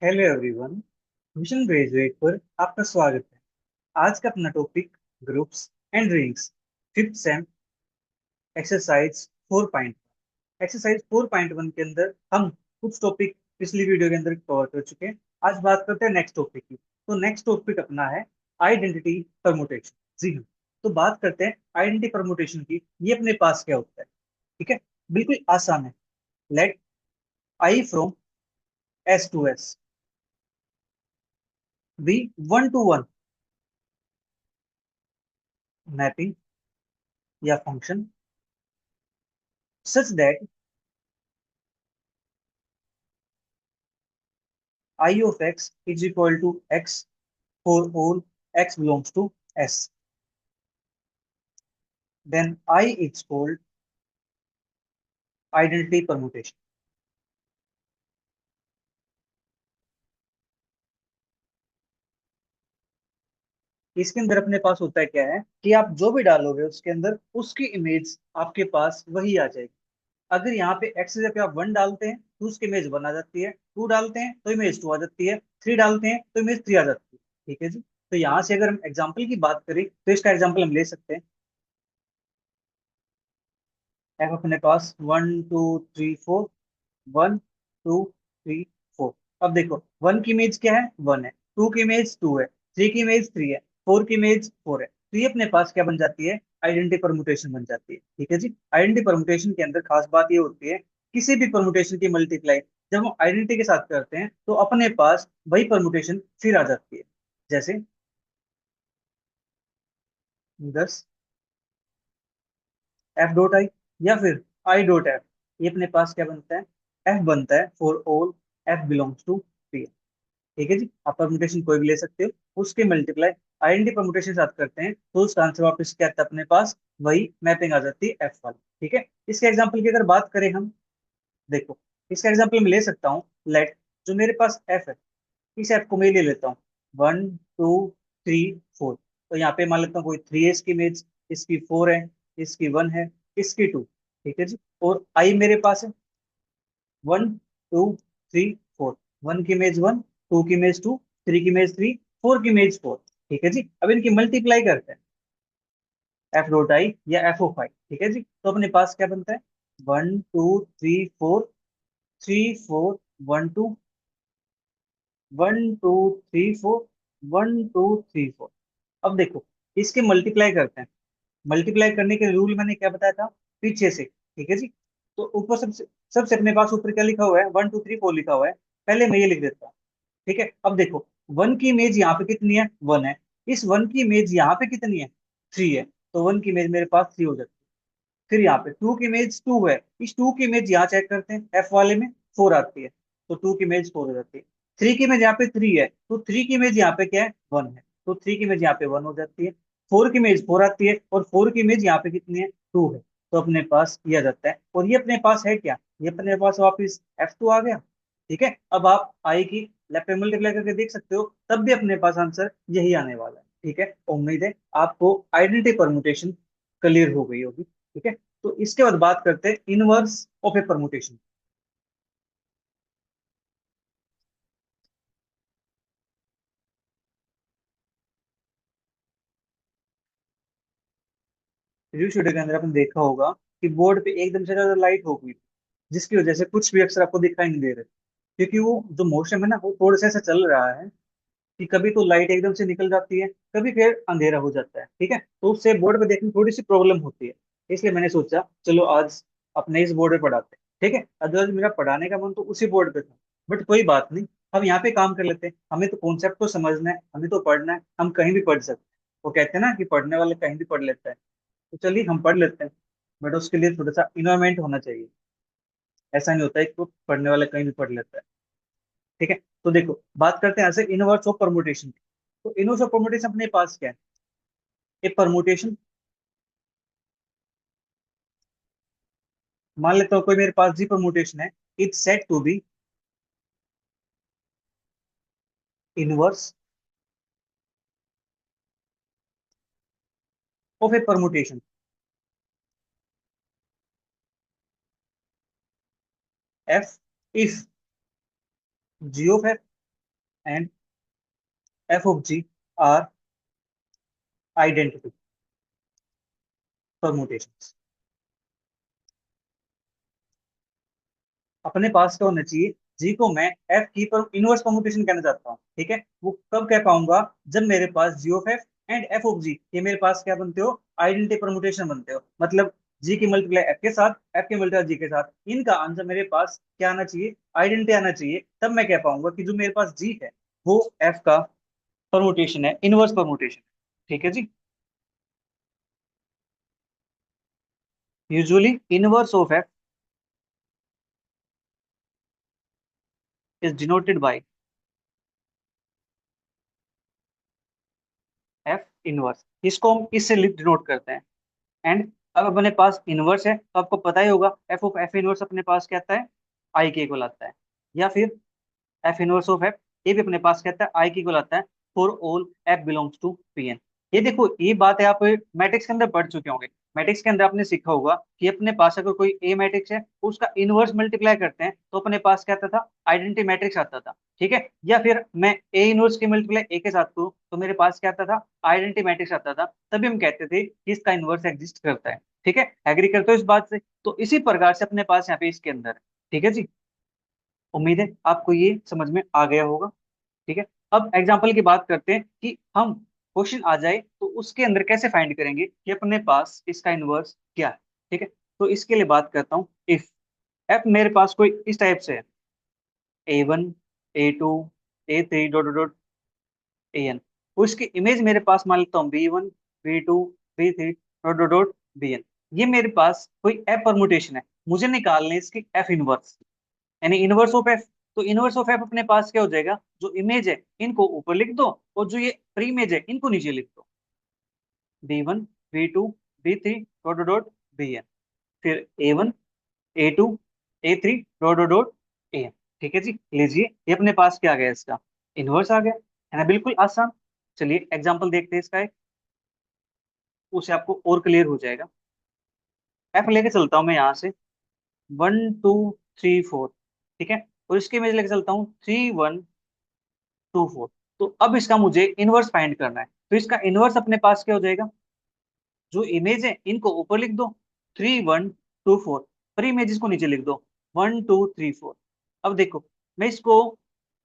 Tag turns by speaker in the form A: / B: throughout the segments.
A: Hello everyone. Mission graduate पर आपका स्वागत है। आज का अपना topic groups and rings, fifth sem, exercise 4.1। Exercise 4.1 के अंदर हम कुछ टॉपिक पिछली वीडियो के अंदर कवर कर चुके हैं। आज बात करते हैं नेक्स्ट टॉपिक की। तो नेक्स्ट टॉपिक अपना है आइडेंटिटी परमुटेशन। जी हाँ, तो बात करते हैं आइडेंटिटी परमुटेशन की। ये अपने पास क्या होता है? ठीक है, बिल्कुल आसान है। Let I from S to S be one to one mapping या function such that I of x is equal to x for all x belongs to S. Then I is called identity permutation. इसके अंदर अपने पास होता है क्या है कि आप जो भी डालोगे उसके अंदर उसकी इमेज आपके पास वही आ जाएगी। अगर यहाँ पे x की जगह पे आप वन डालते हैं तो उसकी इमेज वन आ जाती है, टू डालते हैं तो इमेज टू आ जाती है, थ्री डालते हैं तो इमेज थ्री आ जाती है। ठीक है जी। तो यहाँ से अगर हम एग्जाम्पल की बात करें तो इसका एग्जाम्पल हम ले सकते हैं। एफ अपने पास one two three four, one two three four. अब देखो, वन की इमेज क्या है? वन है। टू की इमेज टू है। थ्री की इमेज थ्री है। फोर की इमेज फोर है। तो ये अपने पास क्या बन जाती है? आइडेंटिटी परमुटेशन बन जाती है। ठीक है जी। आइडेंटिटी परमुटेशन के अंदर खास बात ये होती है, किसी भी परमुटेशन की मल्टीप्लाई जब हम आइडेंटिटी के साथ करते हैं तो अपने पास वही परमुटेशन फिर आ जाती है। जैसे 10 एफ डॉट आई या फिर आई डॉट एफ। ये अपने पास क्या बनता है? एफ बनता है for all f belongs to P. ठीक है जी। आप परमुटेशन कोई भी ले सकते हो, उसके मल्टीप्लाई आइडेंटिटी परमुटेशन के साथ करते हैं तो उसका आंसर वापस क्या आता है अपने पास? वही मैपिंग आ जाती है एफ वाली। ठीक है। इसके एग्जांपल की अगर बात करें हम, देखो, इसका एग्जांपल मैं ले सकता हूँ। लेट जो मेरे पास एफ है, इस एफ को मैं ले लेता हूँ। One two three four. तो यहाँ पे मान लेता हूँ कोई थ्री है इसकी इमेज, इसकी फोर है, इसकी वन है, इसकी टू। ठीक है जी। और आई मेरे पास है one two three four. One की इमेज वन, टू की इमेज टू, थ्री की इमेज थ्री, फोर की इमेज फोर। ठीक है जी। अब इनकी मल्टीप्लाई करते हैं, एफ डॉट आई या एफ ऑफ आई। ठीक है जी। तो अपने पास क्या बनता है? One two three four, three four one to, one two three four, one two three four. अब देखो, इसके मल्टीप्लाई करते हैं। मल्टीप्लाई करने के रूल मैंने क्या बताया था पीछे से? ठीक है जी। तो ऊपर सबसे सबसे अपने पास ऊपर क्या लिखा हुआ है? वन टू थ्री फोर लिखा हुआ है। पहले मैं ये लिख देता हूँ। ठीक है। अब देखो, वन की इमेज यहाँ पे कितनी है? वन है। इस वन की इमेज यहाँ पे कितनी है? थ्री है। तो वन की इमेज मेरे पास थ्री हो जाती है। फिर यहाँ पे टू की इमेज टू है। इस टू की इमेज यहाँ चेक करते हैं, एफ वाले में फोर आती है। तो टू की इमेज फोर हो जाती है। थ्री की इमेज यहाँ पे थ्री है, तो थ्री की इमेज यहाँ पे क्या है? वन है। तो थ्री की इमेज यहाँ पे वन हो जाती है। फोर की इमेज फोर आती है, और फोर की इमेज यहाँ पे कितनी है? टू है। तो अपने पास ये आ जाता है, और ये अपने पास है क्या? ये अपने पास वापिस एफ टू आ गया। ठीक है। अब आप आई की लेफ्ट में मल्टीप्लाई करके देख सकते हो, तब भी अपने पास आंसर यही आने वाला है। ठीक है। उम्मीद है आपको आइडेंटिटी परमुटेशन क्लियर हो गई होगी। ठीक है। तो इसके बाद बात करते हैं inverse of a permutation. Review schedule के अंदर आपने देखा होगा कि बोर्ड पे एकदम से ज्यादा लाइट हो गई, जिसकी वजह से कुछ भी अक्षर आपको दिखाई नहीं दे रहे, क्योंकि वो जो मोशन है ना वो थोड़ा सा ऐसा चल रहा है कि कभी तो लाइट एकदम से निकल जाती है, कभी फिर अंधेरा हो जाता है। ठीक है। तो उससे बोर्ड पे देखने में थोड़ी सी प्रॉब्लम होती है। इसलिए मैंने सोचा चलो आज अपने इस बोर्ड पे पढ़ाते हैं। ठीक है। अदरवाइज मेरा पढ़ाने का मन तो उसी बोर्ड पे था, बट कोई बात नहीं, हम यहाँ पे काम कर लेते हैं। हमें तो कॉन्सेप्ट को समझना है, हमें तो पढ़ना है, हम कहीं भी पढ़ सकते हैं। वो कहते हैं ना कि पढ़ने वाले कहीं भी पढ़ लेते हैं। तो चलिए हम पढ़ लेते हैं, बट उसके लिए थोड़ा सा इन्वायरमेंट होना चाहिए। ऐसा नहीं होता है कि वो पढ़ने वाला कहीं भी पढ़ लेता है। ठीक है। तो देखो, बात करते हैं ऐसे इनवर्स ऑफ परमुटेशन की। तो इनवर्स ऑफ परमुटेशन अपने पास क्या है? ए परमुटेशन, मान लेता हूँ कोई मेरे पास जी परमुटेशन है, it's set to be inverse of a permutation f if g of f and f of g are identity permutations. अपने पास क्या होना चाहिए, जी को मैं एफ की पर इनवर्स परमुटेशन कहना चाहता हूँ, ठीक है। वो कब कह पाऊंगा, जब मेरे पास g of f and f of g ये मेरे पास क्या बनते हो, आइडेंटिटी परमुटेशन बनते हो। मतलब जी की मल्टीप्लाई एफ के साथ, एफ की मल्टीप्लाई जी के साथ, इनका आंसर मेरे पास क्या आना चाहिए, आइडेंटिटी आना चाहिए। तब मैं कह पाऊंगा कि जो मेरे पास जी है वो एफ का परमुटेशन है, इनवर्स परमुटेशन। ठीक है जी। Usually inverse of f is denoted by f inverse, इसको हम इससे डिनोट करते हैं। एंड अब अपने पास इनवर्स है तो आपको पता ही होगा एफ ऑफ एफ इनवर्स अपने पास क्या आता है, आई के इक्वल आता है। या फिर एफ इनवर्स ऑफ एफ, ये भी अपने पास कहता है आई की इक्वल आता है for all f belongs to P n. ये देखो, ये बात है आप मैट्रिक्स के अंदर पढ़ चुके होंगे। मैट्रिक्स के अंदर आपने सीखा होगा कि अपने पास अगर कोई ए मैट्रिक्स है, उसका इनवर्स मल्टीप्लाई करते हैं तो अपने पास क्या आता था, आइडेंटिटी मैट्रिक्स आता था। ठीक है। या फिर मैं ए इनवर्स की मल्टीप्लाई ए के साथ करूँ तो मेरे पास क्या आता था, आइडेंटिटी मैट्रिक्स आता था। तभी हम कहते थे कि इसका इनवर्स एग्जिस्ट करता है। ठीक है, एग्री करते हो इस बात से? तो इसी प्रकार से अपने पास यहाँ पे इसके अंदर है। ठीक है जी। उम्मीद है आपको ये समझ में आ गया होगा। ठीक है। अब एग्जाम्पल की बात करते हैं कि हम क्वेश्चन आ जाए तो उसके अंदर कैसे फाइंड करेंगे कि अपने पास इसका इनवर्स क्या है। ठीक है। तो इसके लिए बात करता हूँ, इफ एफ मेरे पास कोई इस टाइप से है, A1 A2 A3 dot dot AN, तो इसकी इमेज मेरे पास मान लेता हूँ B1 B2 B3 dot dot dot BN। ये मेरे पास कोई एफ परमुटेशन है, मुझे निकालने इसकी एफ इनवर्स, यानी इनवर्स ऑफ एफ। तो इनवर्स ऑफ एफ अपने पास क्या हो जाएगा, जो इमेज है इनको ऊपर लिख दो और जो ये प्री इमेज है इनको नीचे लिख दो, B1 B2 B3 dot dot B N. फिर A1 A2 A3 dot dot dot AN। ठीक है जी, लीजिए ये अपने पास क्या आ गया, इसका इनवर्स आ गया, है ना, बिल्कुल आसान। चलिए एग्जांपल देखते हैं इसका एक, उसे आपको और क्लियर हो जाएगा। एफ लेके चलता हूँ मैं यहाँ से 1 2 3 4, ठीक है, और इसकी इमेज लेके चलता हूँ 3 1 2 4। तो अब इसका मुझे इनवर्स फाइंड करना है, तो इसका इनवर्स अपने पास क्या हो जाएगा, जो इमेज है इनको ऊपर लिख दो 3 1 2 4, पर इमेजेस को नीचे लिख दो 1 2 3 4। अब देखो, मैं इसको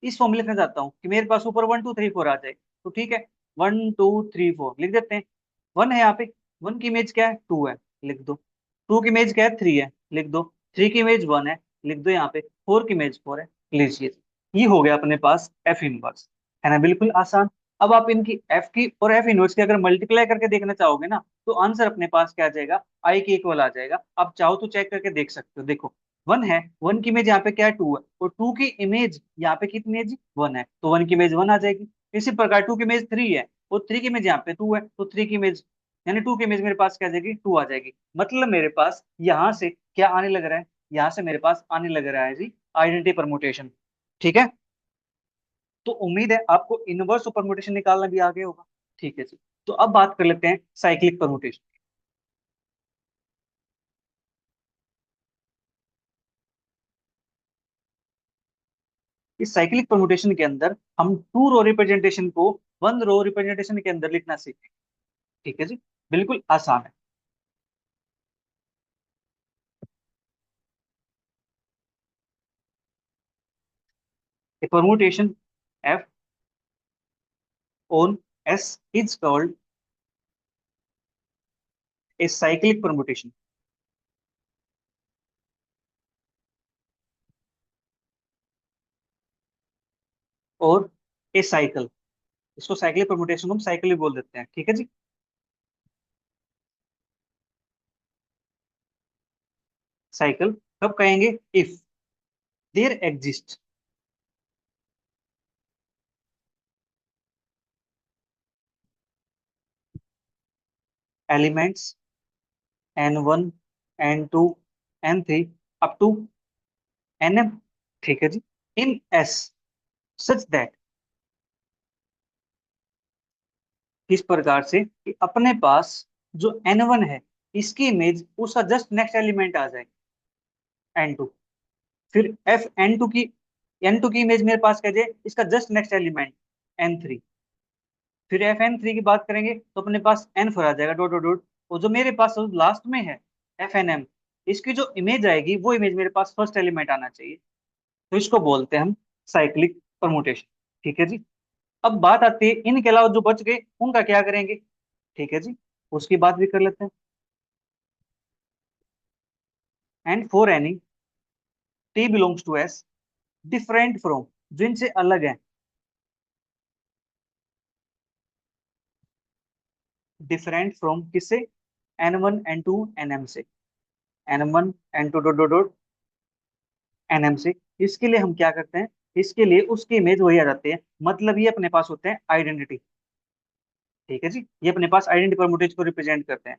A: इस फॉर्म में लिखना चाहता हूँ कि मेरे पास ऊपर 1 2 3 4 आ जाए। तो ठीक है, 1 2 3 4 लिख देते हैं। वन है यहाँ पे, वन की इमेज क्या है, 2 है, लिख दो। टू की इमेज क्या है, 3 है, लिख दो। थ्री की इमेज 1 है, लिख दो यहाँ पे। फोर की इमेज 4 है, लीजिए। ये हो गया अपने पास एफ इनवर्स, है ना, बिल्कुल आसान। अब आप इनकी एफ की और एफ इनवर्स की अगर मल्टीप्लाई करके देखना चाहोगे ना, तो आंसर अपने पास क्या आ जाएगा, आई के इक्वल आ जाएगा। आप चाहो तो चेक करके देख सकते हो। देखो, वन है, वन की इमेज यहाँ पे क्या है, 2 है, और टू की इमेज यहाँ पे कितनी है जी, 1 है, तो वन की इमेज 1 आ जाएगी। इसी प्रकार टू की इमेज 3 है, और थ्री की इमेज यहाँ पे 2 है, तो थ्री की इमेज यानी टू की इमेज मेरे पास क्या आ जाएगी, 2 आ जाएगी। मतलब मेरे पास यहाँ से क्या आने लग रहा है, यहाँ से मेरे पास आने लग रहा है जी आइडेंटिटी परमुटेशन। ठीक है। तो उम्मीद है आपको इनवर्स और परमुटेशन निकालना भी आ गया होगा। ठीक है जी। तो अब बात कर लेते हैं साइक्लिक परमुटेशन। इस साइक्लिक परमुटेशन के अंदर हम टू रो रिप्रेजेंटेशन को वन रो रिप्रेजेंटेशन के अंदर लिखना सीखें। ठीक है जी, बिल्कुल आसान है। A permutation f on s is called a cyclic permutation, और ए साइकिल। इसको साइक्लिक परमुटेशन को हम साइकिल भी बोल देते हैं। ठीक है जी। साइकिल कब कहेंगे, if there exist elements N1 N2 N3 up to Nm। ठीक है जी। इन एस सच दैट, किस प्रकार से कि अपने पास जो N1 है इसकी इमेज उसका जस्ट नेक्स्ट एलिमेंट आ जाए N2। फिर एफ N2 की N2 की इमेज मेरे पास क्या है, इसका जस्ट नेक्स्ट एलिमेंट N3। फिर Fn3 की बात करेंगे तो अपने पास N4 आ जाएगा, डॉट डॉट डॉट। और जो मेरे पास लास्ट में है Fnm, इसकी जो इमेज आएगी वो इमेज मेरे पास फर्स्ट एलिमेंट आना चाहिए। तो इसको बोलते हैं हम साइक्लिक परमुटेशन। ठीक है जी। अब बात आती है इनके अलावा जो बच गए उनका क्या करेंगे। ठीक है जी, उसकी बात भी कर लेते हैं। And for any t belongs to S different from, जो इनसे अलग है, डिफरेंट फ्रॉम किससे, N1 N2 Nm से, N1 N2 dot dot dot Nm से। इसके लिए हम क्या करते हैं, इसके लिए उसकी इमेज वही आ जाती है, मतलब ये अपने पास होते हैं आइडेंटिटी। ठीक है जी, ये अपने पास आइडेंटिटी परमुटेज को रिप्रेजेंट करते हैं।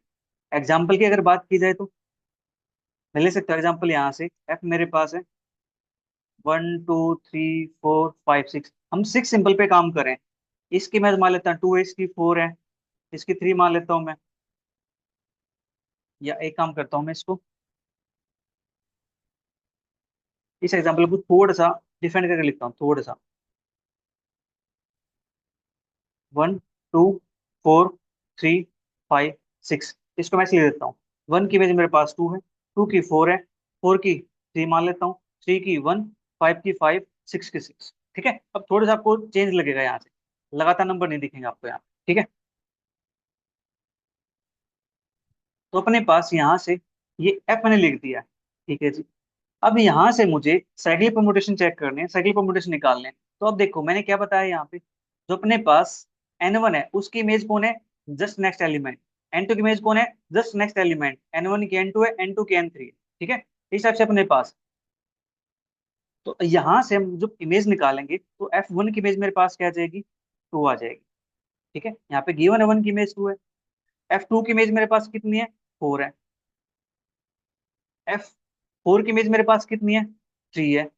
A: एग्जाम्पल की अगर बात की जाए तो मैं ले सकता हूँ एग्जाम्पल यहाँ से। एफ मेरे पास है 1 2 3 4 5 6, हम 6 सिंपल पे काम करें। इसकी मैं मान लेता हूँ 2 है, इसकी 4 है, इसकी 3 मान लेता हूँ मैं। या एक काम करता हूँ मैं इसको, इस एग्जाम्पल को थोड़ा सा डिफाइन करके लिखता हूँ थोड़ा सा। 1 2 4 3 5 6, इसको मैं इसलिए देता हूँ। 1 की वजह मेरे पास 2 है, 2 की 4 है, 4 की 3 मान लेता हूँ, 3 की 1, 5 की 5, 6 की 6। ठीक है, अब थोड़ा सा आपको चेंज लगेगा यहाँ से, लगातार नंबर नहीं दिखेंगे आपको यहाँ। ठीक है, तो अपने पास यहाँ से ये एफ मैंने लिख दिया है। ठीक है जी। अब यहाँ से मुझे साइक्लिक परमुटेशन चेक करने हैं, साइक्लिक परमुटेशन निकालने हैं। तो अब देखो मैंने क्या बताया यहाँ पे, जो अपने पास N1 है उसकी इमेज कौन है, जस्ट नेक्स्ट एलिमेंट। N2 की इमेज कौन है, जस्ट नेक्स्ट एलिमेंट। N1 की N2 है, N2 की N3 है। ठीक है, इस हिसाब से अपने पास। तो यहाँ से हम जो इमेज निकालेंगे तो F1 की इमेज मेरे पास क्या आ जाएगी, 2 आ जाएगी। ठीक है, यहाँ पे गिवन है 1 की इमेज 2 है। F2 की इमेज मेरे पास कितनी है, 4 है। F4 की इमेज मेरे पास कितनी है, 3 है।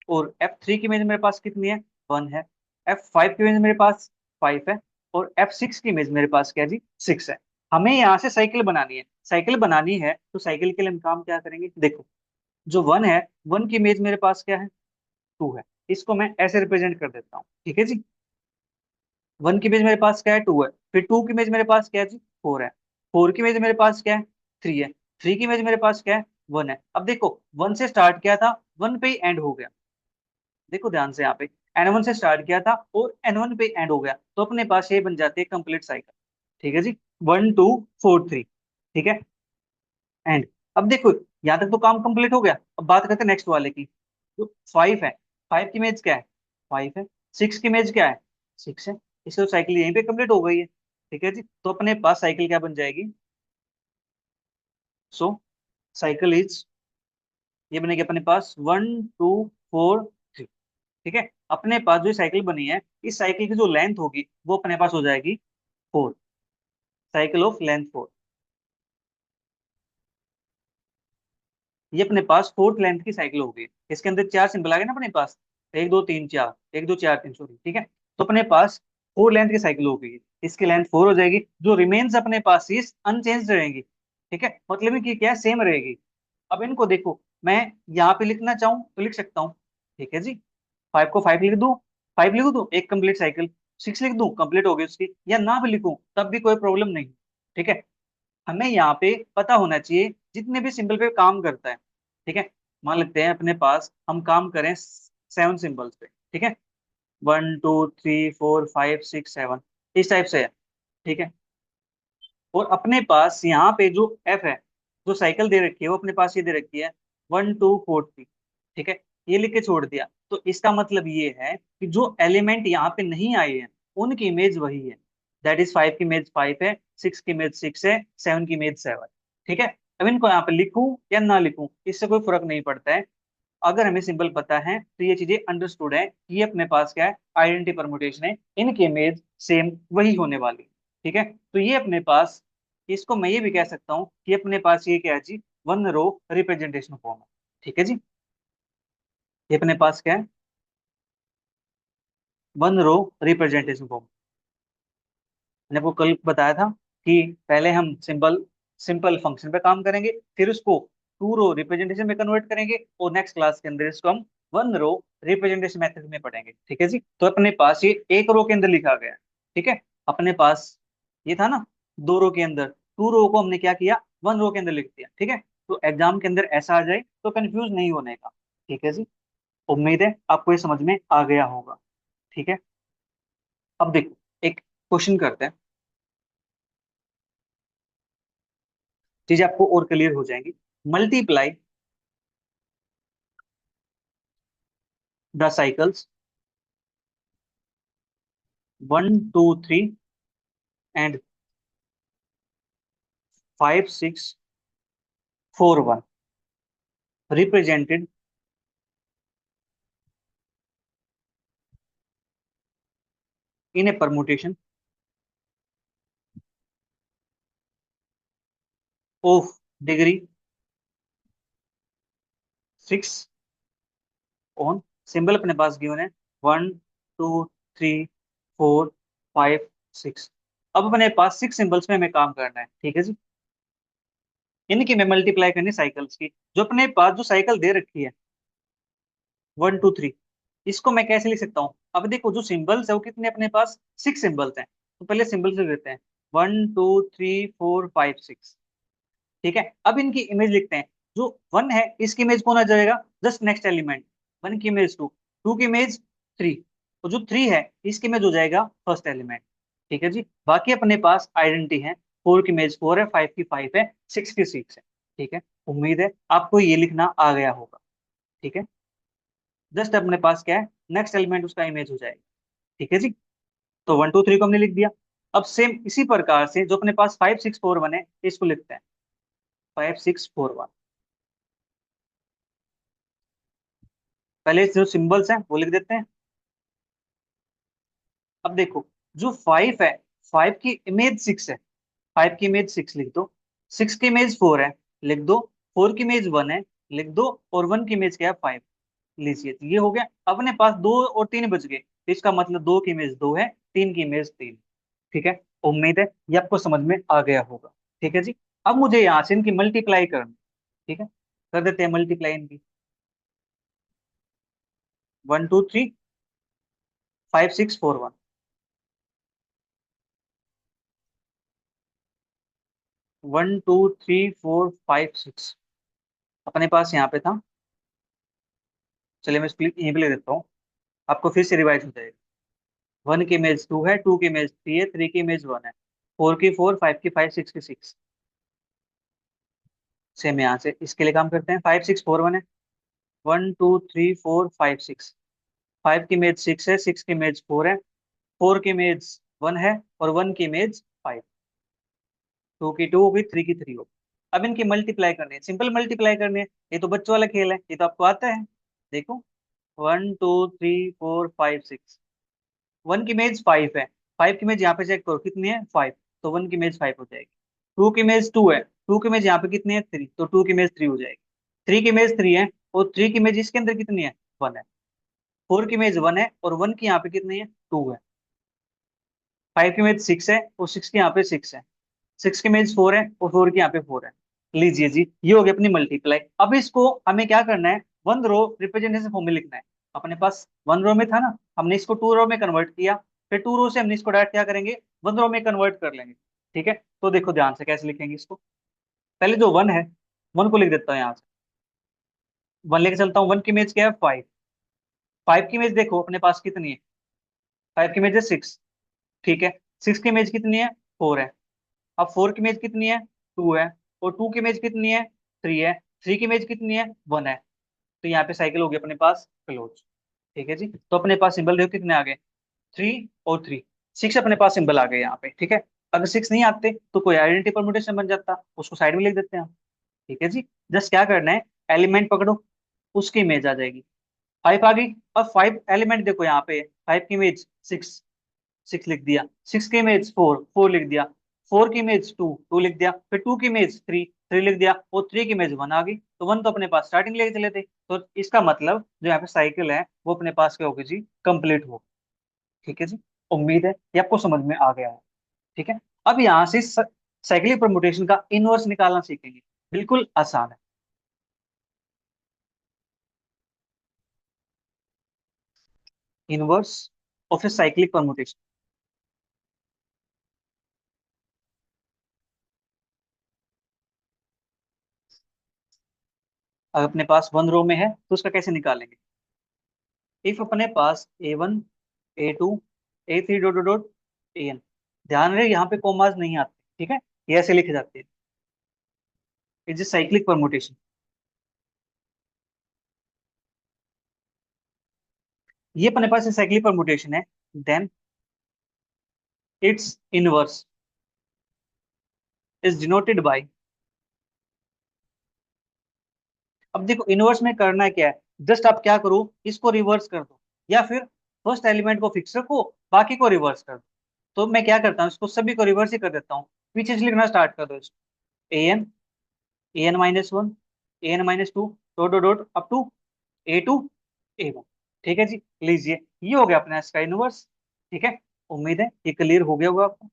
A: और F3 की इमेज मेरे पास कितनी है, 1 है। F5 की इमेज मेरे पास 5 है। और F6 की इमेज मेरे पास क्या है जी, 6 है। हमें यहाँ से साइकिल बनानी है, साइकिल बनानी है तो साइकिल के लिए हम काम क्या करेंगे, देखो जो 1 है, 1 की इमेज मेरे पास क्या है, 2 है। इसको मैं ऐसे रिप्रेजेंट कर देता हूँ। ठीक है जी, 1 की इमेज मेरे पास क्या है, 2 है। फिर 2 की इमेज मेरे पास क्या है जी, 4 है। 4 की इमेज मेरे पास क्या है, 3 है। 3 की इमेज मेरे पास क्या है, 1 है। अब देखो 1 से स्टार्ट किया था, 1 पे ही एंड हो गया। देखो ध्यान से यहाँ पे, N1 से स्टार्ट किया था और N1 पे एंड हो गया, तो अपने पास ये बन जाती है कंप्लीट साइकिल। ठीक है जी, 1 2 4 3। ठीक है, एंड। अब देखो यहाँ तक तो काम कंप्लीट हो गया। अब बात करते हैं नेक्स्ट वाले की, जो 5 है। 5 की इमेज क्या है, 5 है। 6 की इमेज क्या है, 6 है। इससे तो साइकिल यहीं पे कंप्लीट हो गई है। ठीक है जी, तो अपने पास साइकिल क्या बन जाएगी, सो साइकिल इज, ये बनेगी अपने पास 1 2 4 3। ठीक है, अपने पास जो साइकिल बनी है, इस साइकिल की जो लेंथ होगी वो अपने पास हो जाएगी 4, साइकिल ऑफ लेंथ 4। ये अपने पास फोर्थ लेंथ की साइकिल होगी। इसके अंदर 4 सिंबल आ गए ना अपने पास, 1 2 3 4, 1 2 4 3, सॉरी। ठीक है, तो अपने पास 4 लेंथ की साइकिल होगी। इसकी लेंथ 4 हो जाएगी, जो रिमेन्स अपने पास इस अनचेंज रहेगी। ठीक है, मतलब कि क्या सेम रहेगी। अब इनको देखो, मैं यहाँ पे लिखना चाहूँ तो लिख सकता हूँ। ठीक है जी, 5 को 5 लिख दूं, 5 लिख दूं, एक कंप्लीट साइकिल। 6 लिख दूं, कंप्लीट हो गई उसकी। या ना भी लिखूं तब भी कोई प्रॉब्लम नहीं। ठीक है, हमें यहाँ पे पता होना चाहिए जितने भी सिंबल पे काम करता है। ठीक है, मान लेते हैं अपने पास हम काम करें 7 सिंबल्स पे। ठीक है, 1 2 3 4 5 6 7, इस टाइप से है। ठीक है, और अपने पास यहाँ पे जो एफ है, जो साइकिल दे रखी है वो अपने पास ये दे रखी है 1 2 4 3। ठीक है, ये लिख के छोड़ दिया, तो इसका मतलब ये है कि जो एलिमेंट यहाँ पे नहीं आए हैं उनकी इमेज वही है। दैट इज 5 की इमेज 5 है, 6 की इमेज 6 है, 7 की इमेज 7। ठीक है, अब इनको यहाँ पे लिखूं या ना लिखूं इससे कोई फर्क नहीं पड़ता है। अगर हमें सिंबल पता है तो ये चीजें अंडरस्टूड है कि ये अपने पास क्या है, आइडेंटिटी परमुटेशन है, इनकी इमेज सेम वही होने वाली। ठीक है, तो ये अपने पास, इसको मैं ये भी कह सकता हूँ कि अपने पास ये क्या है जी, 1 रो रिप्रेजेंटेशन फॉर्म है। ठीक है जी, ये अपने पास क्या है, 1 रो रिप्रेजेंटेशन फॉर्म। मैंने आपको कल बताया था कि पहले हम सिंपल फंक्शन पे काम करेंगे, फिर उसको 2 रो रिप्रेजेंटेशन में कन्वर्ट करेंगे, और नेक्स्ट क्लास के अंदर इसको हम वन रो रिप्रेजेंटेशन मेथड में पढ़ेंगे, ठीक है जी। तो अपने पास ये एक रो के अंदर लिखा गया है, ठीक है। अपने पास ये था ना, दो रो के अंदर, टू रो को हमने क्या किया, वन रो के अंदर लिख दिया, ठीक है। तो एग्जाम के अंदर ऐसा आ जाए तो कंफ्यूज नहीं होने का, ठीक है जी। उम्मीद है आपको ये समझ में आ गया होगा, ठीक है। अब देखो, एक क्वेश्चन करते हैं, चीजें आपको और क्लियर हो जाएंगी। Multiply the cycles 1 2 3 and 5 6 4 1 represented in a permutation of degree 6 on symbol अपने पास गिवन है 1 2 3 4 5 6। अब अपने पास सिक्स सिंबल्स में हमें काम करना है, ठीक है जी। इनकी मैं मल्टीप्लाई करनी साइकिल्स की, जो अपने पास जो साइकिल दे रखी है 1 2 3, इसको मैं कैसे लिख सकता हूँ। अब देखो जो सिंबल्स है वो कितने अपने पास, सिक्स सिंबल्स हैं, तो पहले सिंबल्स लिख देते हैं 1 2 3 4 5 6, ठीक है। अब इनकी इमेज लिखते हैं। जो वन है इसकी इमेज कौन आ जाएगा, जस्ट नेक्स्ट एलिमेंट, वन की इमेज टू, टू की इमेज थ्री, तो जो थ्री है इसकी इमेज हो जाएगा फर्स्ट एलिमेंट, ठीक है जी। बाकी अपने पास आइडेंटिटी है, फोर की इमेज फोर है, फाइव की फाइव है, सिक्स की सिक्स है, ठीक है। उम्मीद है आपको ये लिखना आ गया होगा, ठीक है। जस्ट अपने पास क्या है, नेक्स्ट एलिमेंट उसका इमेज हो जाएगा, ठीक है जी। तो 1 2 3 को हमने लिख दिया। अब सेम इसी प्रकार से जो अपने पास 5 6 4 1 है, इसको लिखते हैं 5 6 4 1। पहले जो सिंबल्स हैं वो लिख देते हैं। अब देखो, जो फाइव है, फाइव की इमेज सिक्स है, फाइव की इमेज सिक्स लिख दो, सिक्स की इमेज फोर है, लिख दो, फोर की इमेज वन है, लिख दो, और वन की इमेज क्या है, फाइव। लीजिए, तो ये हो गया। अपने पास दो और तीन बच गए, तो इसका मतलब दो की इमेज दो है, तीन की इमेज तीन, ठीक है। उम्मीद है ये आपको समझ में आ गया होगा, ठीक है जी। अब मुझे यहाँ से इनकी मल्टीप्लाई करनी, ठीक है। कर देते हैं मल्टीप्लाई इनकी, 1 2 3 5 6 4 1, 1 2 3 4 5 6 अपने पास यहाँ पे था। चलिए मैं इसको यहीं पे ले देता हूँ, आपको फिर से रिवाइज हो जाएगा। वन की इमेज टू है, टू की इमेज थ्री है, थ्री की इमेज वन है, फोर की फोर, फाइव की फाइव, सिक्स की सिक्स। सेम यहाँ से इसके लिए काम करते हैं। 5 6 4 1 है, 1 2 3 4 5 6, फाइव की इमेज सिक्स है, सिक्स की इमेज फोर है, फोर की इमेज वन है, और वन की इमेज फाइव। टू की टू होगी, थ्री की थ्री होगी। अब इनकी मल्टीप्लाई करनी है, सिंपल मल्टीप्लाई करनी है, ये तो बच्चों वाला खेल है, ये तो आपको आता है। देखो, 1 2 3 4 5 6, वन की इमेज फाइव है, फाइव की इमेज यहाँ पे चेक करो कितनी है, फाइव, तो वन की इमेज फाइव हो जाएगी। टू की इमेज टू है, टू की इमेज यहाँ पे कितनी है, थ्री, तो टू की इमेज थ्री हो जाएगी। थ्री की इमेज थ्री है, और थ्री की इमेज इसके अंदर कितनी है, वन है। फोर की इमेज वन है, और वन की यहाँ पे कितनी है, टू है। फाइव की इमेज सिक्स है, और सिक्स की यहाँ पे सिक्स है। सिक्स की इमेज फोर है, और फोर की यहाँ पे फोर है। लीजिए जी, ये हो गई अपनी मल्टीप्लाई। अब इसको हमें क्या करना है, वन रो रिप्रेजेंटेशन फॉर्म में लिखना है। अपने पास वन रो में था ना, हमने इसको टू रो में कन्वर्ट किया, फिर टू रो से हमने इसको डायरेक्ट क्या करेंगे, वन रो में कन्वर्ट कर लेंगे, ठीक है। तो देखो ध्यान से कैसे लिखेंगे इसको। पहले जो वन है, वन को लिख देता हूँ यहाँ से, वन लेके चलता हूँ। वन की इमेज क्या है, फाइव, फाइव की इमेज देखो अपने पास कितनी है, फाइव की इमेज है सिक्स, ठीक है। सिक्स की इमेज कितनी है, फोर है। अब फोर की इमेज कितनी है, टू है, और टू की इमेज कितनी है, थ्री है, थ्री की इमेज कितनी है, वन है। तो यहाँ पे साइकिल होगी अपने पास क्लोज, ठीक है जी। तो अपने पास सिंबल देखो कितने आ गए, थ्री और थ्री, सिक्स अपने पास सिंबल आ गए यहाँ पे, ठीक है। अगर सिक्स नहीं आते तो कोई आइडेंटिटी परम्यूटेशन बन जाता, उसको साइड में लिख देते हैं हम, ठीक है जी। जस्ट क्या करना है, एलिमेंट पकड़ो, उसकी इमेज आ जाएगी, फाइव आ गई। अब फाइव एलिमेंट देखो यहाँ पे, फाइव की इमेज सिक्स, सिक्स लिख दिया, सिक्स की इमेज फोर, फोर लिख दिया, फोर की इमेज टू, टू लिख दिया, फिर टू की इमेज थ्री, थ्री लिख दिया, और थ्री की इमेज वन आ गई। तो वन तो अपने पास स्टार्टिंग लेके चले थे, तो इसका मतलब जो यहाँ पे साइकिल है वो अपने पास क्या होगी जी, कंप्लीट हो, ठीक है जी। उम्मीद है ये आपको समझ में आ गया है, ठीक है। अब यहाँ से साइक्लिक परमुटेशन का इनवर्स निकालना सीखेंगे, बिल्कुल आसान है। Inverse of A cyclic permutation. अगर अपने पास वन रो में है तो उसका कैसे निकालेंगे? इफ अपने पास A1 A2 A3 dot dot dot AN, ध्यान रहे यहाँ पे कॉमास नहीं आते, ठीक है, ये ऐसे लिखे जाते हैं। It's a cyclic permutation. ये अपने पास साइक्लिक परमुटेशन है, then its inverse is denoted by. अब देखो इनवर्स में करना है क्या है, जस्ट आप क्या करो, इसको रिवर्स कर दो, या फिर फर्स्ट एलिमेंट को फिक्स रखो, बाकी को रिवर्स कर दो। तो मैं क्या करता हूँ, इसको सभी को रिवर्स ही कर देता हूँ, पीछे से लिखना स्टार्ट कर दो इसको। an an-1 an-2 dot dot dot up to A2 A1। ठीक है जी, लीजिए ये हो गया अपना इसका इनवर्स। ठीक है, उम्मीद है ये क्लियर हो गया होगा आपको।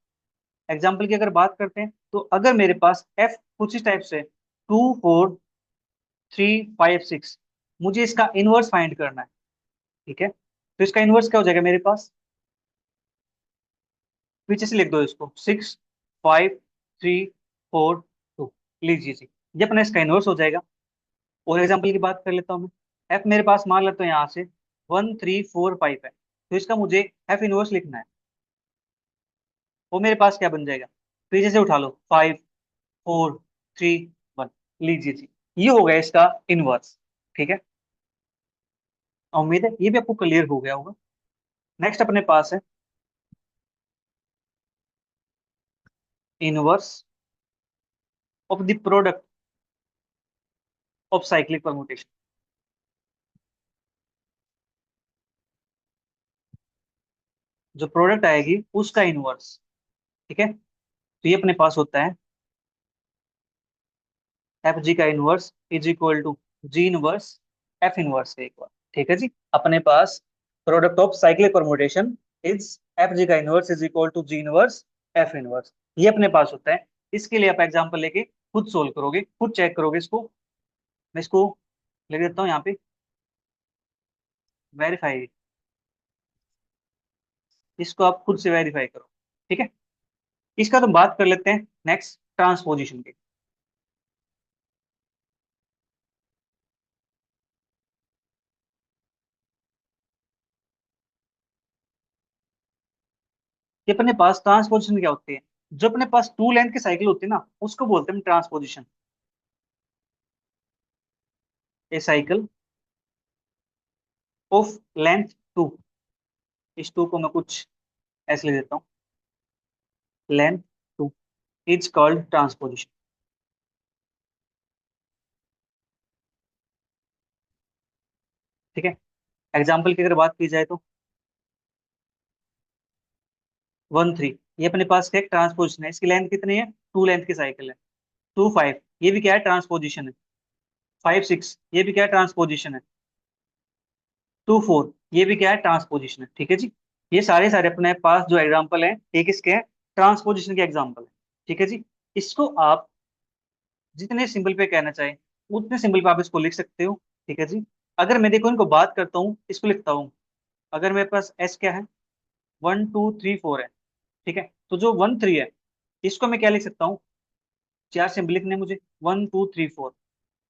A: एग्जाम्पल की अगर बात करते हैं तो अगर मेरे पास एफ कुछ इस टाइप से 2 4 3 5 6, मुझे इसका इनवर्स फाइंड करना है। ठीक है, तो इसका इनवर्स क्या हो जाएगा मेरे पास, पीछे से लिख दो इसको, 6 5 3 4 2। लीजिए जी, ये अपना इसका इनवर्स हो जाएगा। और एग्जाम्पल की बात कर लेता हूँ मैं, एफ मेरे पास मान लेता हूँ यहाँ से 1 3 4 5 है, तो इसका मुझे एफ इनवर्स लिखना है। वो मेरे पास क्या बन जाएगा, पीछे से उठा लो, 5 4 3 1। लीजिए जी, ये हो गया इसका इनवर्स। ठीक है, उम्मीद है ये भी आपको क्लियर हो गया होगा। नेक्स्ट अपने पास है inverse of the product of cyclic permutation. जो प्रोडक्ट आएगी उसका इनवर्स। ठीक है, तो ये अपने पास होता है एफ जी का inverse is equal to g inverse f inverse से एक बार। ठीक है जी, अपने पास product of cyclic permutation is f g का inverse is equal to g inverse f inverse, ये अपने पास होता है। इसके लिए आप एग्जांपल लेके खुद सोल्व करोगे, खुद चेक करोगे इसको। मैं इसको लिख देता हूँ यहाँ पे, वेरीफाई, इसको आप खुद से वेरीफाई करो। ठीक है, इसका तो बात कर लेते हैं नेक्स्ट ट्रांसपोजिशन की। कि अपने पास ट्रांसपोजिशन क्या होती है, जो अपने पास टू लेंथ की साइकिल होती है ना उसको बोलते हैं transposition. A cycle of length two, इस टू को मैं कुछ ऐसे ले देता हूँ, length two is called transposition. ठीक है, एग्जाम्पल की अगर बात की जाए तो 1 3, ये अपने पास क्या ट्रांसपोजिशन है, इसकी लेंथ कितनी है, टू लेंथ की साइकिल है। 2 5, ये भी क्या है, ट्रांसपोजिशन है। 5 6, ये भी क्या है, ट्रांसपोजिशन है। 2 4, ये भी क्या है, ट्रांसपोजिशन है। ठीक है जी, ये सारे सारे अपने पास जो एग्जाम्पल हैं ये किसके हैं, ट्रांसपोजिशन के एग्जाम्पल है। ठीक है जी, इसको आप जितने सिंपल पे कहना चाहें उतने सिंपल पे आप इसको लिख सकते हो। ठीक है जी, अगर मैं देखो इनको बात करता हूँ, इसको लिखता हूँ, अगर मेरे पास एस क्या है, 1 2 3 4 है। ठीक है, तो जो 1 3 है इसको मैं क्या लिख सकता हूँ, चार सिंबल लिखने हैं मुझे, 1 2 3 4।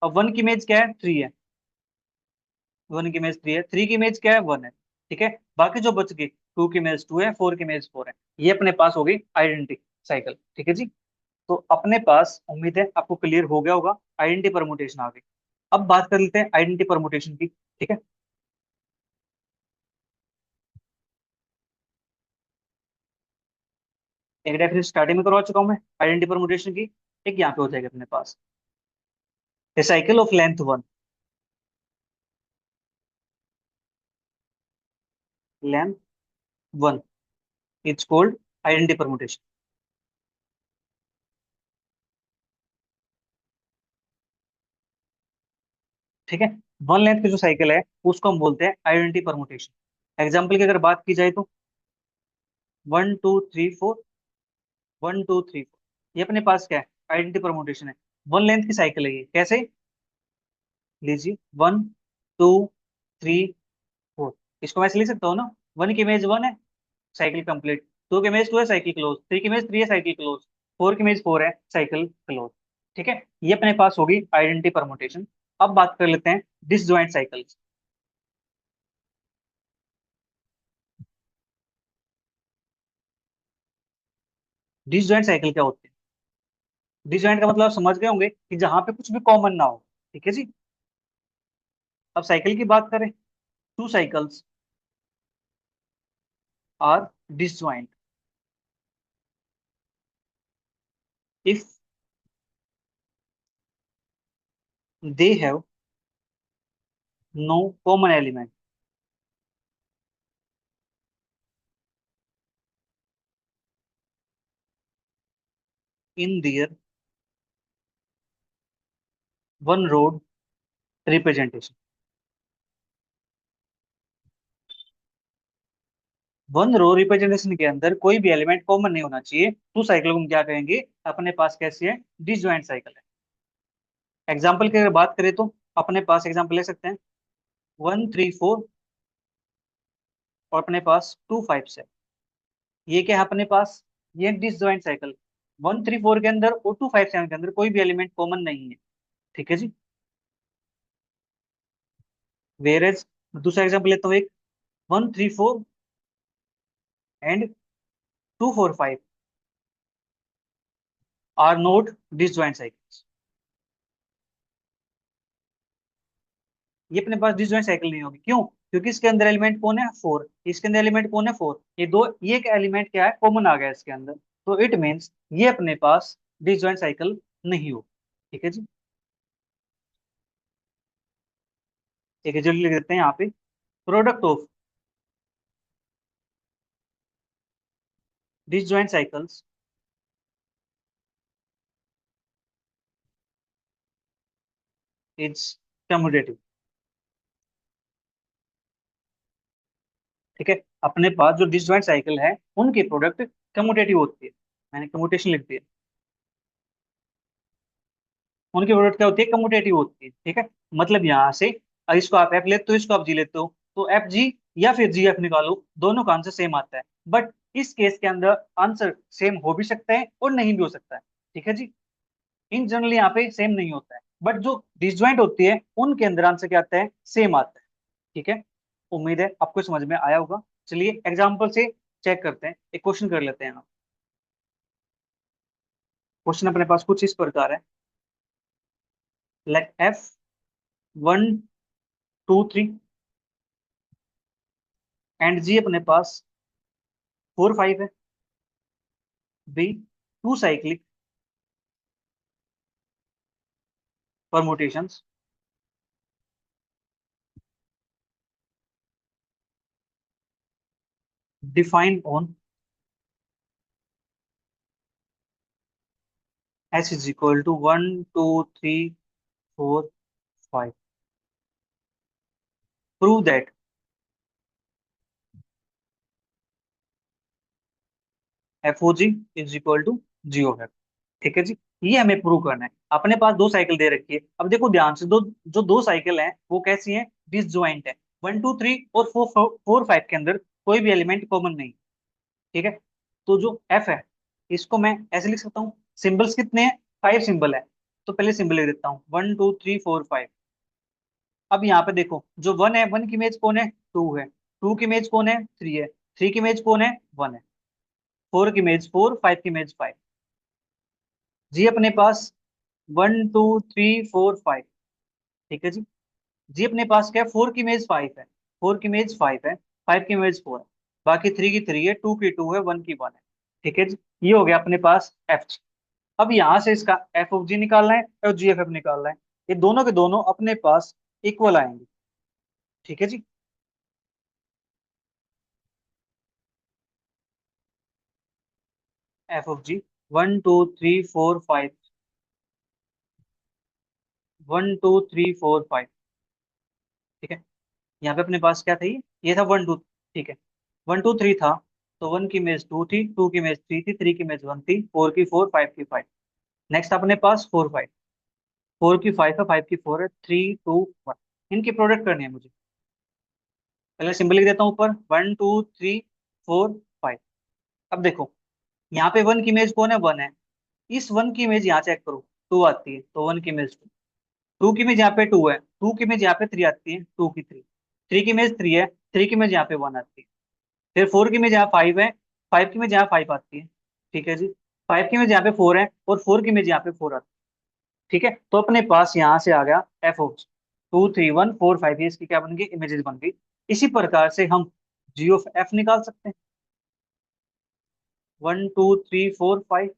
A: अब वन की इमेज क्या है, 3 है, वन की इमेज 3 है, थ्री की इमेज क्या है, 1 है। ठीक है, बाकी जो बच गई, 2 की इमेज 2 है, 4 की इमेज 4 है। ये अपने पास हो गई आइडेंटिटी साइकिल। ठीक है जी, तो अपने पास उम्मीद है आपको क्लियर हो गया होगा, आइडेंटिटी परमुटेशन आ गई। अब बात कर लेते हैं आइडेंटिटी परमुटेशन की। ठीक है, एक डेफिनेशन स्टार्टिंग में करवा चुका हूं मैं आइडेंटिटी परमुटेशन की, एक यहाँ पे हो जाएगा अपने पास, a cycle of length 1, length 1 is called identity permutation. ठीक है, वन लेंथ की जो साइकिल है उसको हम बोलते हैं आइडेंटिटी परमुटेशन। एग्जाम्पल की अगर बात की जाए तो 1 2 3 4, 1 2 3 4, ये अपने पास क्या है, आइडेंटिटी परमुटेशन है। वन लेंथ की साइकिल है, ये कैसे, लीजिए 1 2 3 4, इसको मैं ऐसे लिख सकता हूँ ना, वन की इमेज वन है, साइकिल कंप्लीट। टू की इमेज टू है, साइकिल क्लोज। थ्री की इमेज थ्री है, साइकिल क्लोज। फोर की इमेज फोर है, साइकिल क्लोज। ठीक है, ये अपने पास होगी आइडेंटिटी परमुटेशन। अब बात कर लेते हैं डिसजॉइंट साइकिल्स। डिसजॉइंट साइकिल क्या होती है? डिसजॉइंट का मतलब आप समझ गए होंगे कि जहां पे कुछ भी कॉमन ना हो। ठीक है जी। अब साइकिल की बात करें, two cycles are disjoint if they have no common element in their one row representation. One row representation के अंदर कोई भी एलिमेंट कॉमन नहीं होना चाहिए, टू साइकिल को हम क्या कहेंगे? अपने पास कैसी है? डिसजॉइंट साइकिल है। एग्जाम्पल की अगर बात करें तो अपने पास एग्जाम्पल ले सकते हैं, वन थ्री फोर और अपने पास टू फाइव सेवन। ये क्या है अपने पास? ये disjoint cycle. One three four के अंदर और टू फाइव सेवन के अंदर कोई भी एलिमेंट कॉमन नहीं है। ठीक है जी। वेर एज दूसरा एग्जाम्पल लेता हूँ, एक one three four and two four five are not disjoint cycles. ये अपने पास डिसजॉइंट साइकिल नहीं होगी, क्यों? क्योंकि इसके अंदर एलिमेंट कौन है? फोर। इसके अंदर एलिमेंट कौन है? फोर। ये दो, ये एक एलिमेंट क्या है? कॉमन आ गया इसके अंदर। तो इट मीन्स ये अपने पास डिसजॉइंट साइकिल नहीं हो। ठीक है जी। एक है, जल्दी लिख देते हैं यहाँ पे, product of disjoint cycles is commutative. ठीक है, अपने पास जो डिसजॉइंट साइकिल है उनकी प्रोडक्ट कम्यूटेटिव होती है। मैंने कम्यूटेशन लिख दिया। उनकी प्रोडक्ट क्या होती है? कम्यूटेटिव होती है। ठीक है, मतलब यहाँ से इसको आप एफ लेते हो, इसको आप जी लेते हो, तो एफ जी या फिर जी एफ निकालो, दोनों का आंसर सेम आता है। बट इस केस के अंदर आंसर सेम हो भी सकता है और नहीं भी हो सकता है। ठीक है जी। इन जनरली यहाँ पे सेम नहीं होता है, बट जो डिसजॉइंट होती है उनके अंदर आंसर क्या आता है? सेम आता है। ठीक है, उम्मीद है आपको समझ में आया होगा। चलिए एग्जाम्पल से चेक करते हैं, एक क्वेश्चन कर लेते हैं हम। क्वेश्चन अपने पास कुछ इस प्रकार है, like f one two three and g अपने पास फोर फाइव है, be two cyclic permutations defined on s is equal to one two three four five. Prove that f o g is equal to g o f. ठीक है जी, ये हमें prove करना है। अपने पास दो साइकिल दे रखी है, अब देखो ध्यान से, दो जो दो साइकिल हैं वो कैसी हैं? डिसजॉइंट है। वन टू थ्री और फोर फोर फाइव के अंदर कोई भी एलिमेंट कॉमन नहीं। ठीक है, तो जो एफ है इसको मैं ऐसे लिख सकता हूँ। सिंबल्स कितने हैं? फाइव सिंबल है। तो पहले सिंबल लिख देता हूँ, one two three four five. अब यहाँ पे देखो, जो वन है, वन की इमेज कौन है? टू है। टू की इमेज कौन है? थ्री है। थ्री की इमेज कौन है? वन है। फोर की इमेज फोर, फाइव की इमेज फाइव। जी अपने पास one two three four five. ठीक है जी। जी अपने पास क्या है? फोर की इमेज फाइव है, फोर की इमेज फाइव है, फाइव की इमेज फोर है, बाकी थ्री की थ्री है, टू की टू है, वन की वन है। ठीक है जी, ये हो गया अपने पास एफ जी। अब यहाँ से इसका एफ ऑफ जी निकालना है और जी एफ एफ निकालना है। ये दोनों के दोनों अपने पास इक्वल आएंगे। ठीक है जी। F of g one two three four five, one two three four five. ठीक है, यहाँ पे अपने पास क्या था? ये था वन टू। ठीक है, वन टू थ्री था, तो वन की इमेज टू थी, टू की इमेज थ्री थी, थ्री की इमेज वन थी, फोर की फोर, फाइव की फाइव। नेक्स्ट अपने पास फोर फाइव, फोर की फाइव है, फाइव की फोर है, थ्री टू वन। इनकी प्रोडक्ट करनी है मुझे। पहले सिंबल लिख देता हूँ ऊपर, 1 2 3 4 5। अब देखो, यहाँ पे वन की इमेज कौन है, वन है। इस वन की इमेज यहाँ चेक करो, टू आती है, तो वन की इमेज टू। टू की इमेज यहाँ पे टू है, टू की इमेज यहाँ पे थ्री आती है, टू की थ्री। थ्री की इमेज थ्री है, थ्री की इमेज यहाँ पे वन आती है। फिर फोर की इमेज यहाँ फाइव है, फाइव की इमेज यहाँ फाइव आती है। ठीक है जी। फाइव की इमेज यहाँ पे फोर है, और फोर की इमेज यहाँ पे फोर आती है। ठीक है, तो अपने पास यहाँ से आ गया एफ ऑफ 2 3 1 4 5, ये इसकी क्या बन गई, इमेजेस बन गई। इसी प्रकार से हम जी ऑफ एफ निकाल सकते हैं। 1 2 3 4 5,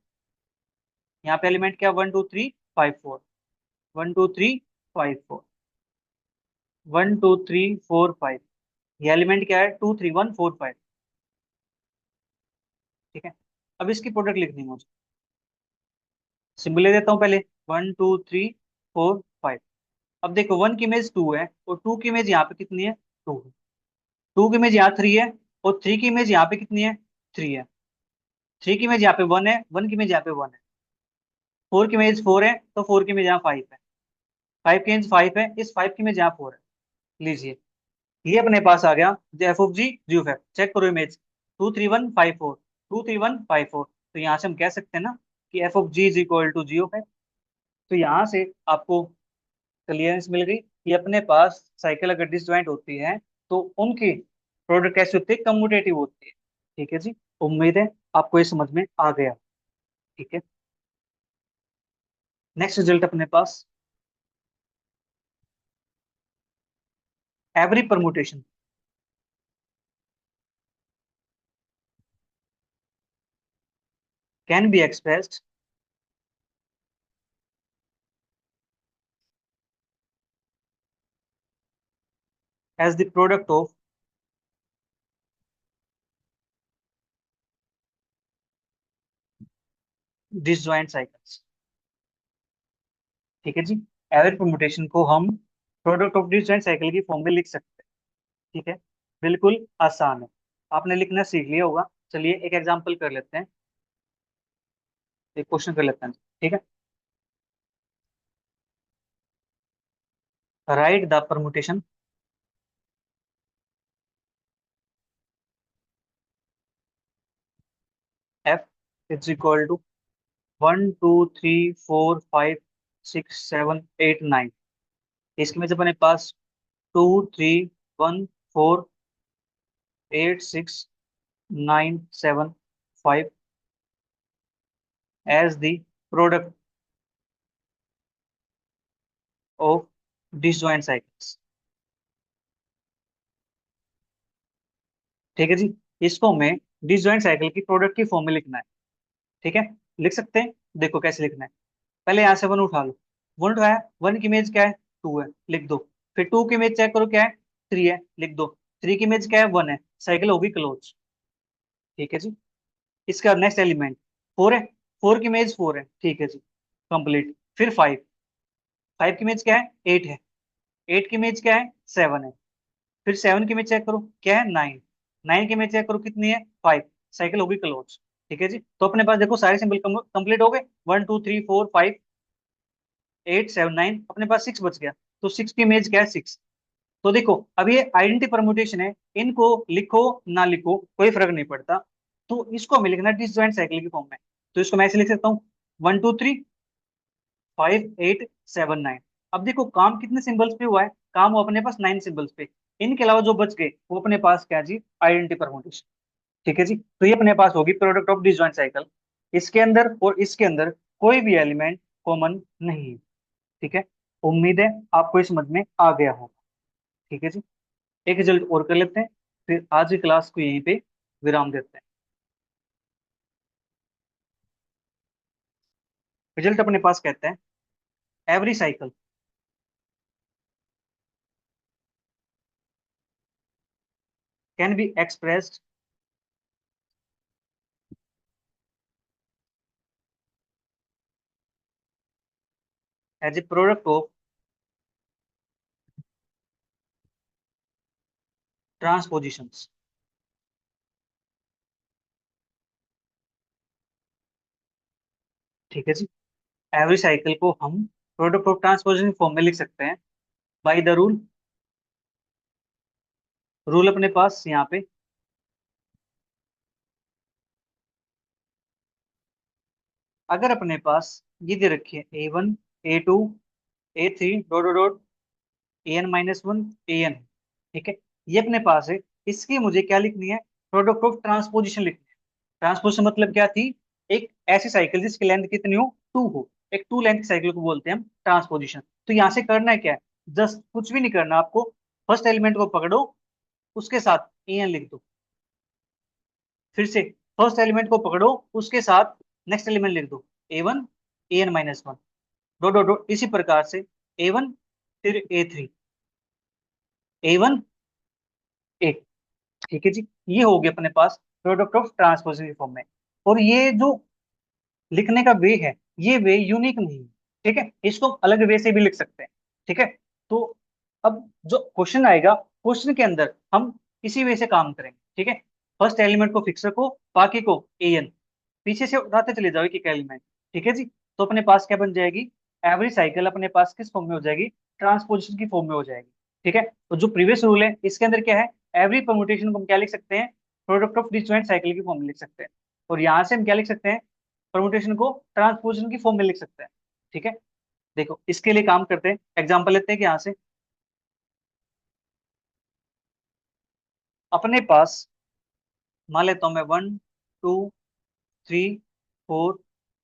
A: यहाँ पे एलिमेंट क्या, 1 2 3 5 4, 1 2 3 5 4, 1 2 3 4 5। ये एलिमेंट क्या है, 2 3 1 4 5। ठीक है, अब इसकी प्रोडक्ट लिखनी है मुझे। सिंबल ले देता हूँ पहले, 1 2 3 4 5। अब देखो, वन की इमेज टू है, और टू की इमेज यहाँ पे कितनी है, टू है। टू की इमेज यहाँ थ्री है, और थ्री की इमेज यहाँ पे कितनी है, थ्री है। थ्री की इमेज यहाँ पे वन है, वन की इमेज यहाँ पे वन है। फोर की इमेज फोर है, तो फोर की इमेज यहाँ फाइव है। फाइव की इमेज फाइव है, इस फाइव की इमेज यहाँ फोर है। लीजिए, ये अपने पास आ गया f of g, g of f. Check करो इमेज, 2 3 1 5 4, 2 3 1 5 4। तो यहाँ से हम कह सकते हैं ना कि f of g is equal to g of f. तो यहाँ से आपको क्लियरेंस मिल गई कि अपने पास साइकिल अगर डिसजॉइंट होती है तो उनकी प्रोडक्ट कैसी होती है, कम्यूटेटिव होती है। ठीक है जी, उम्मीद है आपको ये समझ में आ गया। ठीक है, नेक्स्ट रिजल्ट अपने पास, every permutation can be expressed as the product of disjoint cycles. ठीक है जी, एवरी परमुटेशन को हम प्रोडक्ट ऑफ डिसजॉइंट साइकिल की फॉर्म में लिख सकते हैं। ठीक है, बिल्कुल आसान है, आपने लिखना सीख लिया होगा। चलिए एक एग्जांपल कर लेते हैं, एक क्वेश्चन कर लेते हैं। ठीक है, write the permutation f is equal to 1 2 3 4 5 6 7 8 9। इसके में से अपने पास 2 3 1 4 8 6 9 7 5 as the product of disjoint cycles. ठीक है जी, इसको हमें डिसजॉइंट साइकिल की प्रोडक्ट की फॉर्म में लिखना है। ठीक है, लिख सकते हैं। देखो कैसे लिखना है, पहले यहाँ से वन उठा लो। वन उठाया, वन की इमेज क्या है, टू है, लिख दो। फिर टू की इमेज चेक करो क्या है, थ्री है, लिख दो। थ्री की इमेज क्या है, वन है, साइकिल होगी क्लोज। ठीक है जी, इसका नेक्स्ट एलिमेंट फोर है, फोर की इमेज फोर है, ठीक है जी, कंप्लीट। फिर फाइव, फाइव की इमेज क्या है, एट है, एट की इमेज क्या है, सेवन है। फिर सेवन की इमेज चेक करो क्या है, नाइन। नाइन की इमेज चेक करो कितनी है, फाइव, साइकिल होगी क्लोज। ठीक है जी, तो अपने पास देखो सारे सिंबल कंप्लीट हो गए, 1 2 3 4 5 8 7 9, अपने पास सिक्स बच गया। तो सिक्स की इमेज क्या है, सिक्स। तो देखो, अब ये आइडेंटिटी परमुटेशन है, इनको लिखो ना लिखो कोई फर्क नहीं पड़ता। तो इसको हमें लिखना है डिसजॉइंट साइकिल की फॉर्म में। तो इसको मैं ऐसे लिख सकता हूँ, 1 2 3 5 8 7 9। अब देखो काम कितने सिंबल्स पे हुआ है, काम हुआ अपने पास नाइन सिंबल्स पे। इनके अलावा जो बच गए वो अपने पास क्या है जी, आइडेंटिटी परमुटेशन। ठीक है जी, तो ये अपने पास होगी प्रोडक्ट ऑफ डिसजॉइंट साइकिल। इसके अंदर और इसके अंदर कोई भी एलिमेंट कॉमन नहीं है। ठीक है, उम्मीद है आपको ये समझ में आ गया होगा। ठीक है जी, एक रिजल्ट और कर लेते हैं, फिर आज की क्लास को यहीं पे विराम देते हैं। रिजल्ट अपने पास कहते हैं, every cycle can be expressed as a product of transpositions. ठीक है जी, एवरी साइकिल को हम प्रोडक्ट ऑफ ट्रांसपोजिशन फॉर्म में लिख सकते हैं, बाय द रूल रूल अपने पास यहाँ पे, अगर अपने पास ये दे रखी है A1 A2 A3 dot dot dot AN-1 AN, ठीक है, ये अपने पास है। इसकी मुझे क्या लिखनी है, प्रोडक्ट ऑफ ट्रांसपोजिशन लिखनी है। ट्रांसपोजिशन मतलब क्या थी, एक ऐसी साइकिल जिसकी लेंथ कितनी हो, टू हो, एक टू लेंथ साइकिल को बोलते हैं हम ट्रांसपोजिशन। तो यहाँ से करना है क्या है, जस्ट कुछ भी नहीं करना आपको, फर्स्ट एलिमेंट को पकड़ो, उसके साथ AN लिख दो, फिर से फर्स्ट एलिमेंट को पकड़ो, उसके साथ नेक्स्ट एलिमेंट लिख दो, A1 AN-1, dot dot dot, इसी प्रकार से A1 फिर A3 A1 A, ठीक है जी। ये हो गया अपने पास प्रोडक्ट ऑफ ट्रांसपोजिशन फॉर्म में। और ये जो लिखने का वे है, ये वे यूनिक नहीं है, ठीक है, इसको अलग वे से भी लिख सकते हैं, ठीक है। तो अब जो क्वेश्चन आएगा, क्वेश्चन के अंदर हम इसी वे से काम करेंगे, ठीक है। फर्स्ट एलिमेंट को फिक्स रखो, बाकी को AN, पीछे से उठाते चले जाओ एक एक एलिमेंट, ठीक है जी। तो अपने पास क्या बन जाएगी, एवरी साइकिल अपने पास किस फॉर्म में हो जाएगी, ट्रांसपोजिशन की फॉर्म में हो जाएगी, ठीक है। तो जो प्रीवियस रूल है इसके अंदर क्या है, एवरी परम्यूटेशन को हम क्या लिख सकते हैं, प्रोडक्ट ऑफ डिसजॉइंट साइकिल की फॉर्म में लिख सकते हैं। और यहाँ से हम क्या लिख सकते हैं, परम्यूटेशन को ट्रांसपोजिशन की फॉर्म में लिख सकते हैं, ठीक है। देखो इसके लिए काम करते हैं, एग्जांपल लेते हैं कि यहाँ से अपने पास मान लेता हूँ मैं 1 2 3 4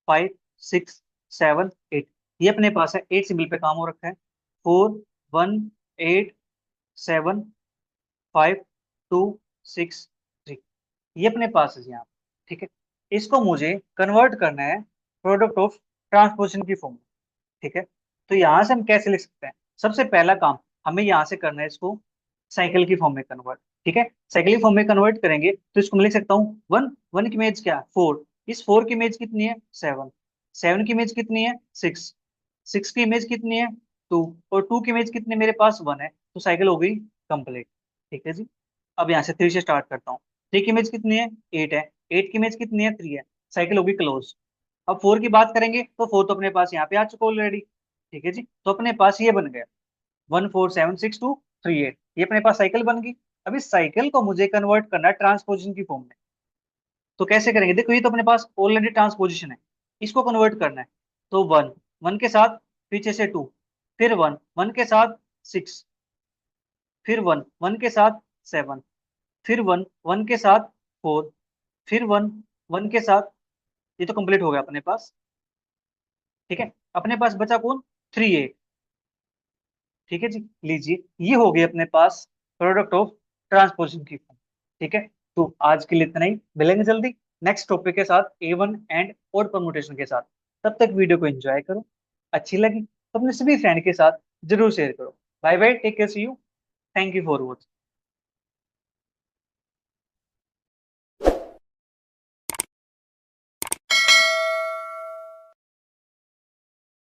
A: 5 6 7 8, ये अपने पास है, 8 सिंबल पे काम हो रखा है, 4 1 8 7 5 2 6 3, ये अपने पास है यहाँ, ठीक है। इसको मुझे कन्वर्ट करना है प्रोडक्ट ऑफ ट्रांसपोजिशन की फॉर्म, ठीक है। तो यहां से हम कैसे लिख सकते हैं, सबसे पहला काम हमें यहाँ से करना है इसको साइकिल की फॉर्म में कन्वर्ट, ठीक है। साइकिल की फॉर्म में कन्वर्ट करेंगे तो इसको मैं लिख सकता हूँ, वन, वन की इमेज क्या, 4, इस 4 की इमेज कितनी है, 7, 7 की इमेज कितनी है, 6, 6 की इमेज कितनी है, 2, और 2 की इमेज कितनी है, मेरे पास 1 है, तो साइकिल हो गई कंप्लीट, ठीक है जी। अब यहाँ से 3 से स्टार्ट करता हूँ, 3 की इमेज कितनी है, 8 है, 8 की इमेज कितनी है, 3 है, साइकिल होगी क्लोज। अब 4 की बात करेंगे तो 4 तो अपने पास यहाँ पे आ चुका ऑलरेडी, ठीक है जी। तो अपने पास ये बन गया 1 4 7 6 2 3 8, ये अपने पास साइकिल बन गई। अब इस साइकिल को मुझे कन्वर्ट करना है ट्रांसपोजिशन की फॉर्म में, तो कैसे करेंगे, देखो ये तो अपने पास ऑलरेडी ट्रांसपोजिशन है, इसको कन्वर्ट करना है। तो 1, 1 के साथ पीछे से 2, फिर 1, 1 के साथ 6, फिर 1, 1 के साथ 7, फिर 1, 1 के साथ 4, फिर 1, 1 के साथ, ये तो कंप्लीट हो गया अपने पास, ठीक है। अपने पास बचा कौन, 3 8, ठीक है जी। लीजिए ये हो गई अपने पास प्रोडक्ट ऑफ ट्रांसपोजिशन की फॉर्म, ठीक है। तो आज के लिए इतना ही, मिलेंगे जल्दी नेक्स्ट टॉपिक के साथ, A1 एंड ऑड परमुटेशन के साथ। तब तक वीडियो को एंजॉय करो, अच्छी लगी तो अपने सभी फ्रेंड के साथ जरूर शेयर करो। Bye bye, take care, see you, thank you for watching.